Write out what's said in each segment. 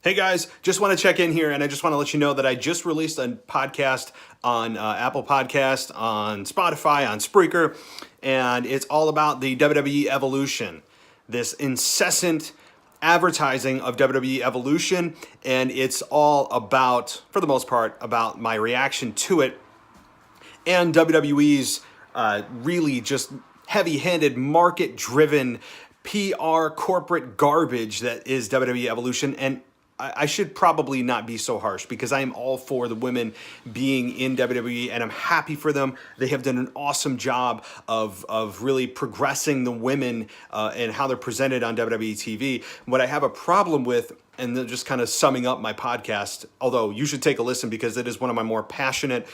Hey guys, just want to check in here and I just want to let you know that I just released a podcast on Apple Podcast, on Spotify, on Spreaker, and it's all about the WWE Evolution, this incessant advertising of WWE Evolution, and it's all about, for the most part, about my reaction to it and WWE's really just heavy-handed, market-driven PR corporate garbage that is WWE Evolution. And I should probably not be so harsh because I am all for the women being in WWE and I'm happy for them. They have done an awesome job of really progressing the women and how they're presented on WWE TV. What I have a problem with, and then just kind of summing up my podcast, although you should take a listen because it is one of my more passionate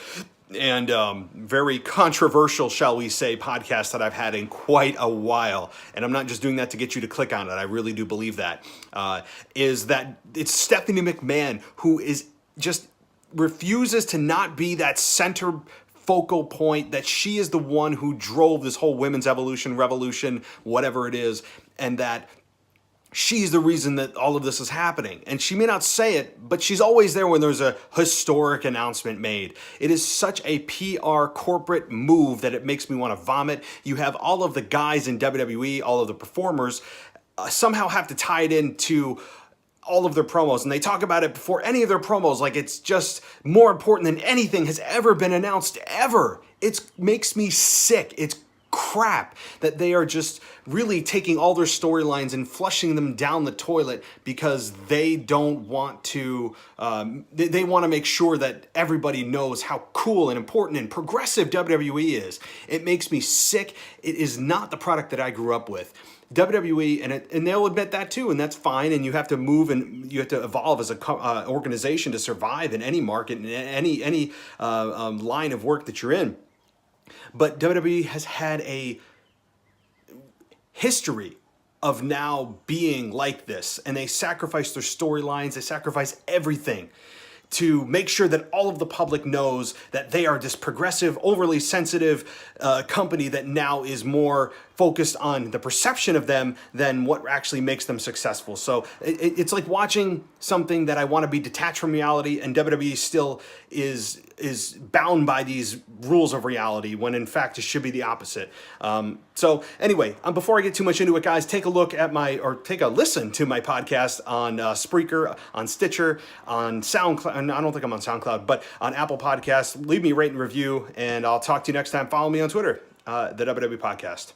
and very controversial, shall we say, podcast that I've had in quite a while. And I'm not just doing that to get you to click on it. I really do believe that. Is that it's Stephanie McMahon who is just refuses to not be that center focal point, that she is the one who drove this whole women's evolution, revolution, whatever it is, and that she's the reason that all of this is happening. And she may not say it, but she's always there when there's a historic announcement made. It is such a PR corporate move that it makes me want to vomit. You have all of the guys in WWE, all of the performers, somehow have to tie it into all of their promos, and they talk about it before any of their promos like it's just more important than anything has ever been announced ever. It makes me sick. It's crap that they are just really taking all their storylines and flushing them down the toilet because they don't want to, they want to make sure that everybody knows how cool and important and progressive WWE is. It makes me sick. It is not the product that I grew up with. WWE, and they'll admit that too, and that's fine, and you have to move and you have to evolve as an organization to survive in any market, in any line of work that you're in. But WWE has had a history of now being like this, and they sacrifice their storylines, they sacrifice everything to make sure that all of the public knows that they are this progressive, overly sensitive company that now is more focused on the perception of them than what actually makes them successful. So it's like watching something that I want to be detached from reality, and WWE still is bound by these rules of reality when in fact it should be the opposite. So anyway, before I get too much into it, guys, take a listen to my podcast on Spreaker, on Stitcher, on SoundCloud. I don't think I'm on SoundCloud, but on Apple Podcasts. Leave me a rate and review, and I'll talk to you next time. Follow me on Twitter, the WWE Podcast.